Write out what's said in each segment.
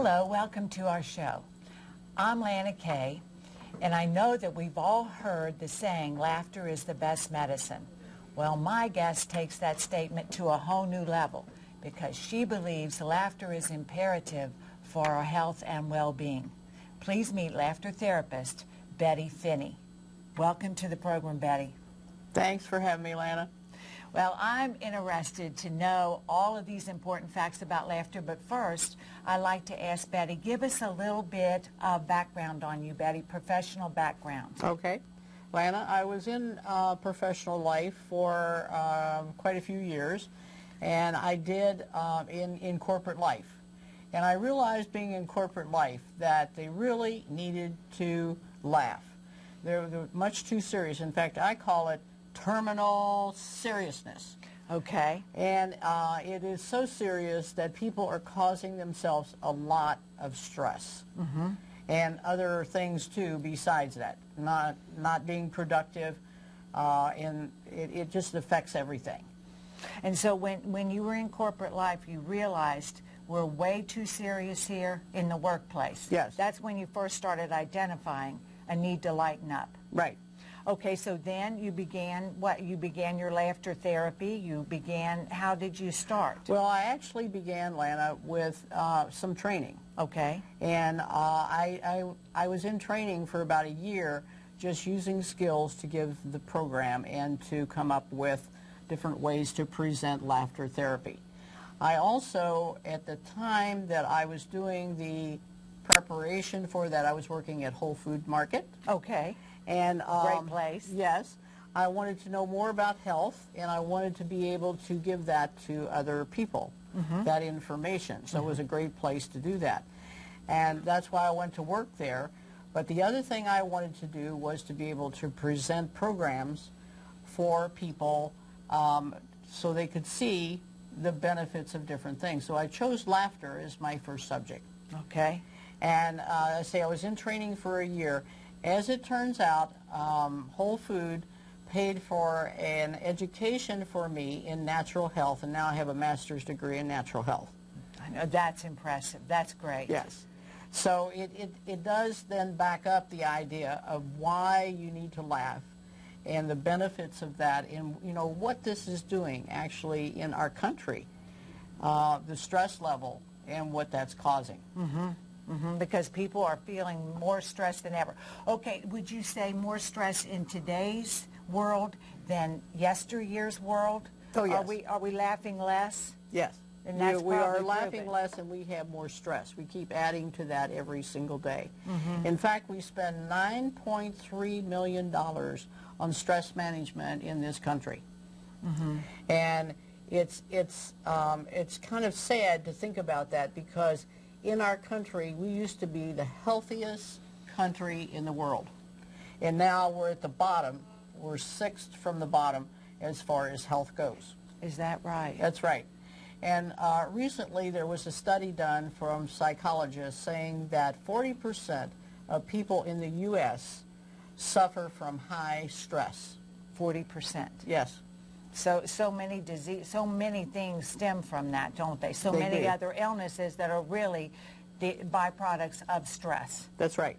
Hello, welcome to our show. I'm Lana Kay, and I know that we've all heard the saying, laughter is the best medicine. Well, my guest takes that statement to a whole new level because she believes laughter is imperative for our health and well-being. Please meet laughter therapist Betty Finney. Welcome to the program, Betty. Thanks for having me, Lana. Well, I'm interested to know all of these important facts about laughter, but first, I'd like to ask Betty, give us a little bit of background on you, Betty, professional background. Okay. Lana, I was in professional life for quite a few years, and I did in corporate life. And I realized being in corporate life that they really needed to laugh. They're much too serious. In fact, I call it terminal seriousness. Okay. And it is so serious that people are causing themselves a lot of stress. Mm-hmm. And other things too besides that. Not being productive, and it just affects everything. And so when you were in corporate life, you realized we're way too serious here in the workplace. Yes. That's when you first started identifying a need to lighten up. Right. Okay, so then you began what? You began your laughter therapy. You began, how did you start? Well, I actually began, Lana, with some training. Okay. And I was in training for about a year, just using skills to give the program and to come up with different ways to present laughter therapy. I also, at the time that I was doing the preparation for that, I was working at Whole Food Market. Okay. And great place. Yes. I wanted to know more about health, and I wanted to be able to give that to other people, that information. So it was a great place to do that. And that's why I went to work there. But the other thing I wanted to do was to be able to present programs for people so they could see the benefits of different things. So I chose laughter as my first subject. Okay. And I was in training for a year. As it turns out, Whole Food paid for an education for me in natural health, and now I have a master's degree in natural health. I know, that's impressive. That's great. Yes. So it does then back up the idea of why you need to laugh and the benefits of that and, you know, what this is doing actually in our country, the stress level and what that's causing. Because people are feeling more stressed than ever. Okay, would you say more stress in today's world than yesteryear's world? Oh, yes. Are we laughing less? Yes. And that's we are probably laughing proven. less, and we have more stress. We keep adding to that every single day. In fact, we spend $9.3 million on stress management in this country. And it's kind of sad to think about that, because in our country, we used to be the healthiest country in the world. And now we're at the bottom. We're sixth from the bottom as far as health goes. Is that right? That's right. And recently there was a study done from psychologists saying that 40% of people in the U.S. suffer from high stress. 40%. Yes. So many things stem from that, don't they? So They many do. other illnesses that are really the byproducts of stress. That's right.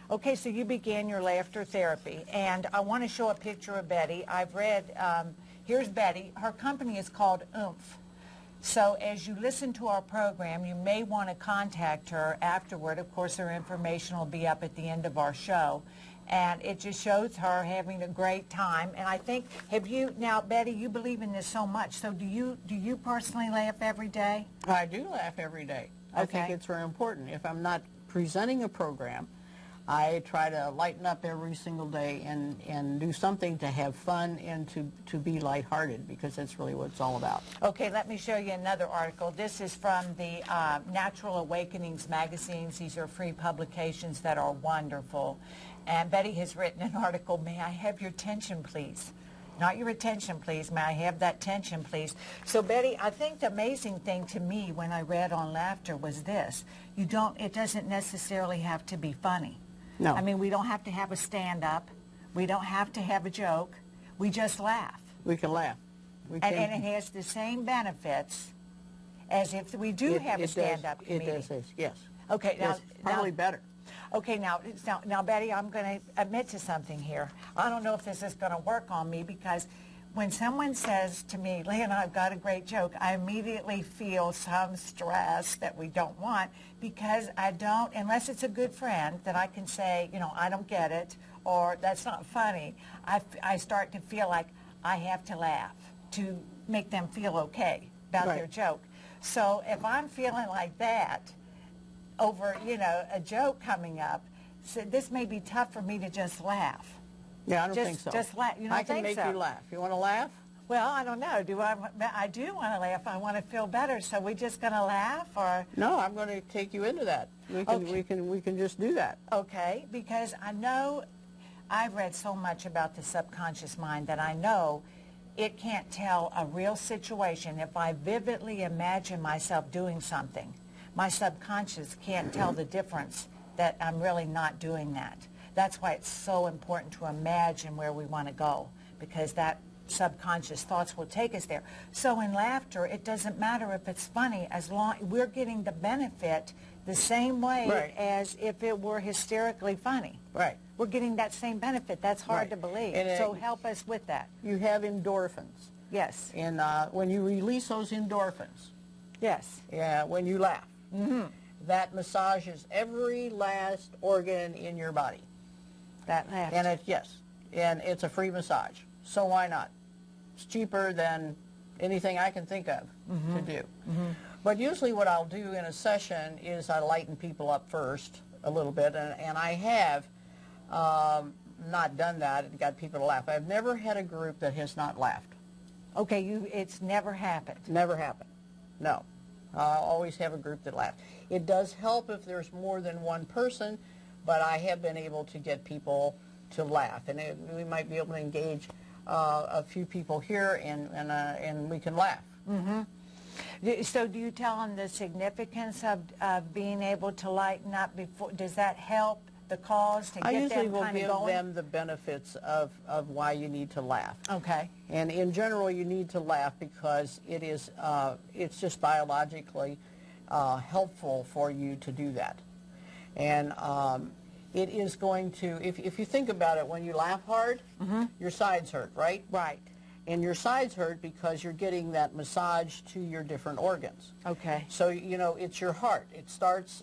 Okay, so you began your laughter therapy, and I want to show a picture of Betty. I've read, here's Betty. Her company is called Oomph. So as you listen to our program, you may want to contact her afterward. Of course, her information will be up at the end of our show. And it just shows her having a great time. And I think, now, Betty, you believe in this so much. So do you personally laugh every day? I do laugh every day. I think it's very important. If I'm not presenting a program, I try to lighten up every single day and do something to have fun and to be lighthearted, because that's really what it's all about. Okay, let me show you another article. This is from the Natural Awakenings magazines. These are free publications that are wonderful. And Betty has written an article, "May I have your attention, please?" Not your attention, please. May I have that tension, please? So, Betty, I think the amazing thing to me when I read on laughter was this. It doesn't necessarily have to be funny. No. I mean, we don't have to have a stand-up. We don't have to have a joke. We just laugh. We can laugh. And it has the same benefits as if we do have a stand-up comedian. It does, yes. Okay, now, Yes, probably better. Okay, now, Betty, I'm going to admit to something here. I don't know if this is going to work on me because when someone says to me, Lana, I've got a great joke, I immediately feel some stress that we don't want because I don't, unless it's a good friend that I can say, you know, I don't get it or that's not funny, I start to feel like I have to laugh to make them feel okay about their joke. So if I'm feeling like that over, you know, a joke coming up, so this may be tough for me to just laugh. Yeah, I don't think so. Just laugh. You don't I can think make you laugh. You want to laugh? Well, I don't know. I do want to laugh. I want to feel better. So we just going to laugh, or? No, I'm going to take you into that. We can just do that. Okay, because I know I've read so much about the subconscious mind that I know it can't tell a real situation. If I vividly imagine myself doing something, my subconscious can't tell the difference that I'm really not doing that. That's why it's so important to imagine where we want to go, because that subconscious thoughts will take us there. So in laughter, it doesn't matter if it's funny, as long we're getting the benefit the same way as if it were hysterically funny. Right. We're getting that same benefit. That's hard to believe. And so help us with that. You have endorphins. Yes. And when you release those endorphins, yes, when you laugh, that massages every last organ in your body. That laughter. And it's a free massage. So why not? It's cheaper than anything I can think of to do. But usually what I'll do in a session is I lighten people up first a little bit, and I have not done that and got people to laugh. I've never had a group that has not laughed. Okay, it's never happened. Never happened. No. I'll always have a group that laughs. It does help if there's more than one person, but I have been able to get people to laugh. And we might be able to engage a few people here, and we can laugh. So do you tell them the significance of being able to lighten up before? Does that help the cause to get them kind of going? I usually will give them the benefits of why you need to laugh. Okay. And in general, you need to laugh because it's just biologically helpful for you to do that. And it is going to, if you think about it, when you laugh hard, your sides hurt, right? Right. And your sides hurt because you're getting that massage to your different organs. Okay. So, you know, it's your heart. It starts,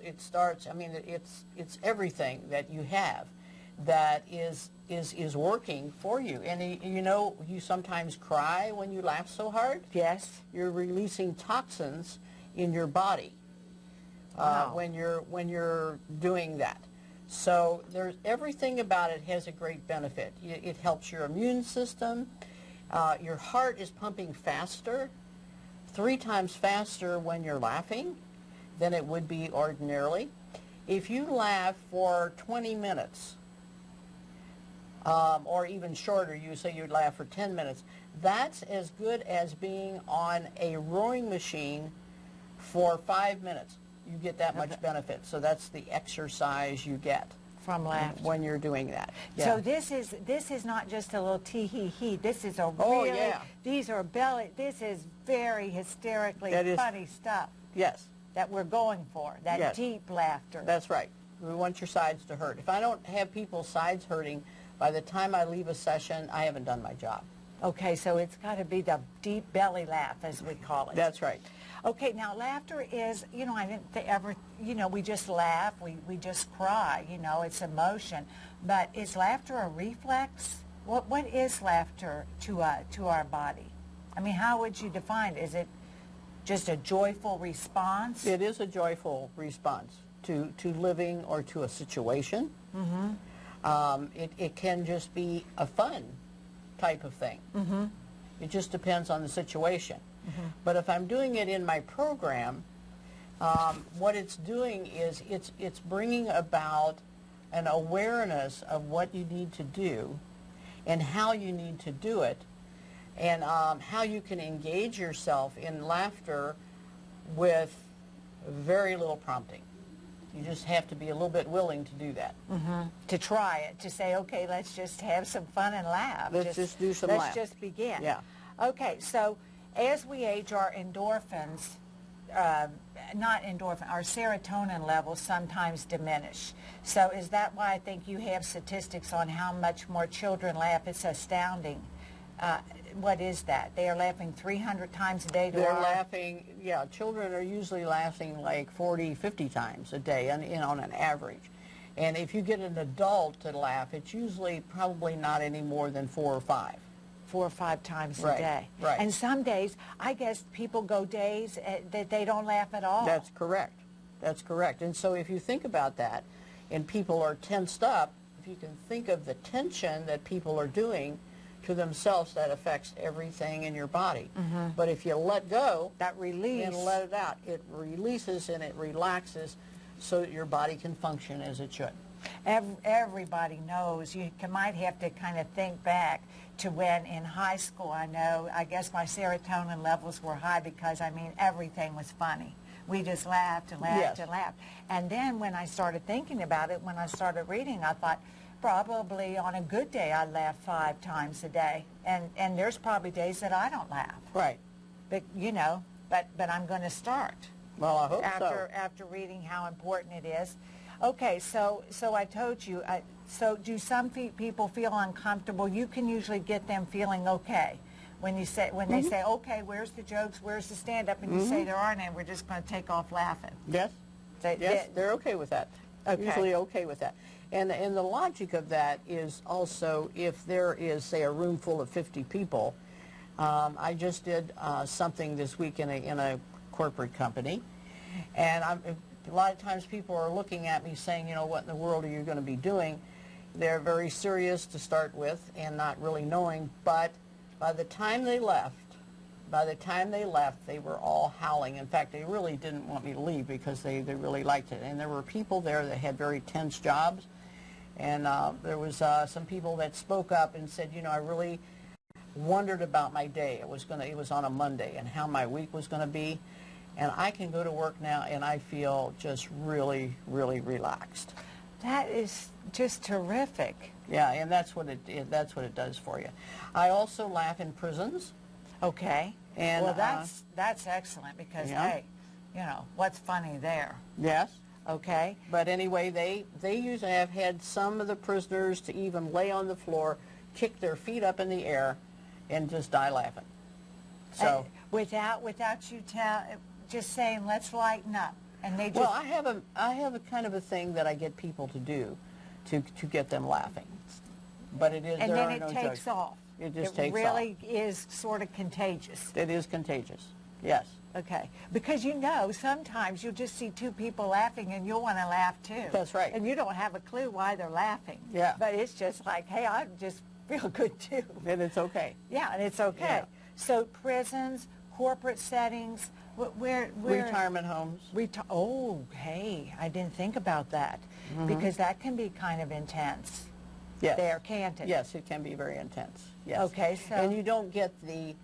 I mean, it's everything that you have that is working for you. And, you know, you sometimes cry when you laugh so hard. Yes. You're releasing toxins in your body when you're doing that. So everything about it has a great benefit. It helps your immune system. Your heart is pumping faster, 3 times faster when you're laughing than it would be ordinarily. If you laugh for 20 minutes, or even shorter, you say you'd laugh for 10 minutes, that's as good as being on a rowing machine for 5 minutes. You get that much benefit. So that's the exercise you get from laughter when you're doing that. So this is not just a little tee-hee-hee. This is a really, these are this is very hysterically funny stuff. Yes. That we're going for, that deep laughter. That's right. We want your sides to hurt. If I don't have people's sides hurting, by the time I leave a session, I haven't done my job. Okay, so it's got to be the deep belly laugh, as we call it. That's right. Okay, now laughter is, you know, I didn't ever, you know, we just laugh, we just cry, you know, it's emotion. But is laughter a reflex? What is laughter to our body? I mean, how would you define it? Is it just a joyful response? It is a joyful response to living or to a situation. It can just be a fun type of thing. It just depends on the situation. But if I'm doing it in my program, what it's doing is it's bringing about an awareness of what you need to do and how you need to do it, and how you can engage yourself in laughter with very little prompting. You just have to be a little bit willing to do that. To try it, to say, okay, let's just have some fun and laugh. Let's just do some laugh. Let's just begin. Yeah. Okay, so as we age, our endorphins not endorphin, our serotonin levels sometimes diminish. So is that why I think you have statistics on how much more children laugh? It's astounding. What is that? They are laughing 300 times a day to They're our... laughing, yeah, children are usually laughing like 40, 50 times a day on an average. And if you get an adult to laugh, it's usually probably not any more than 4 or 5. 4 or 5 times a Right, day. right. And some days, I guess people go days that they don't laugh at all. That's correct. That's correct. And so if you think about that, and people are tensed up, if you can think of the tension that people are doing to themselves, that affects everything in your body. But if you let go, that release, and let it out, it releases and it relaxes so that your body can function as it should. Everybody knows. You might have to kind of think back to when in high school, I guess my serotonin levels were high because, I mean, everything was funny. We just laughed and laughed and laughed. And then when I started thinking about it, when I started reading, I thought, probably on a good day I laugh 5 times a day. And there's probably days that I don't laugh. Right. But, but I'm going to start. Well, I hope so. After reading how important it is. Okay, so I told you, so do some people feel uncomfortable? You can usually get them feeling okay. When they say, okay, where's the jokes, where's the stand-up, and you say there aren't any, we're just going to take off laughing. Yes, they're okay with that. Okay. Usually okay with that. And the logic of that is also if there is, say, a room full of 50 people. I just did something this week in a corporate company, and a lot of times people are looking at me saying, what in the world are you going to be doing? They're very serious to start with and not really knowing, but by the time they left, they were all howling. In fact, they really didn't want me to leave because they really liked it. And there were people there that had very tense jobs, and there was some people that spoke up and said, I really wondered about my day. It was on a Monday, and how my week was going to be. And I can go to work now, and I feel just really, really relaxed. That is just terrific. Yeah, and that's what it does for you. I also laugh in prisons. Okay. And well, that's excellent because hey, what's funny there? Yes. Okay. But anyway, they usually have had some of the prisoners to even lay on the floor, kick their feet up in the air, and just die laughing. So without you just saying, let's lighten up, and they just... Well, I have a kind of a thing that I get people to do to get them laughing. But it is, and there then are it no takes jokes. off. It just takes off. It really is sort of contagious. It is contagious, yes. Okay, because sometimes you'll just see 2 people laughing and you'll want to laugh too. That's right. And you don't have a clue why they're laughing. Yeah. But it's just like, hey, I just feel good too. And it's okay. Yeah, and it's okay. Yeah. So prisons, corporate settings, where retirement homes. Oh, hey, I didn't think about that because that can be kind of intense. Yes. There, can't it? Yes, it can be very intense. Yes. Okay, so... And you don't get the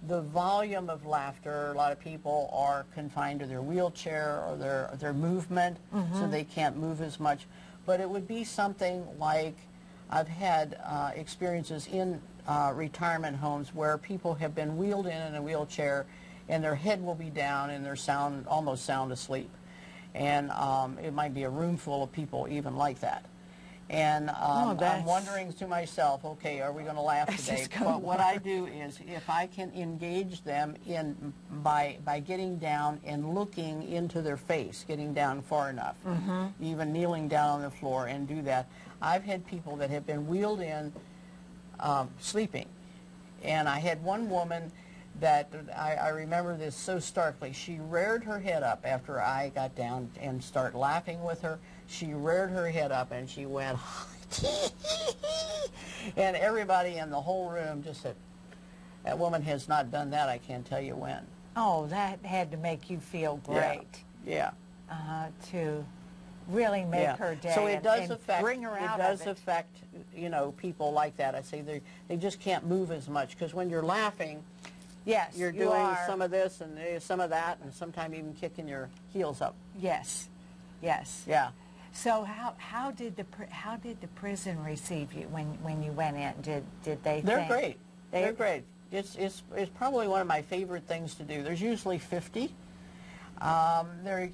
volume of laughter. A lot of people are confined to their wheelchair or their movement, so they can't move as much. But it would be something like, I've had experiences in retirement homes where people have been wheeled in a wheelchair, and their head will be down and they're almost sound asleep. And it might be a room full of people even like that. And I'm wondering to myself, okay, are we going to laugh today? But what I do is, if I can engage them by getting down and looking into their face, getting down far enough, even kneeling down on the floor and do that. I've had people that have been wheeled in sleeping. And I had one woman that I remember this so starkly. She reared her head up after I got down and started laughing with her. She reared her head up and she went, and everybody in the whole room just said, that woman has not done that, I can't tell you when. Oh, that had to make you feel great. Yeah. To really make her day. So it does and bring her out it does of it. affect, people like that. I say they just can't move as much, because when you're laughing, yes, you're doing some of this and some of that, and sometimes even kicking your heels up. Yes, yes. Yeah. So how did the prison receive you when you went in? Did they? They're great. They're great. It's probably one of my favorite things to do. There's usually 50. They're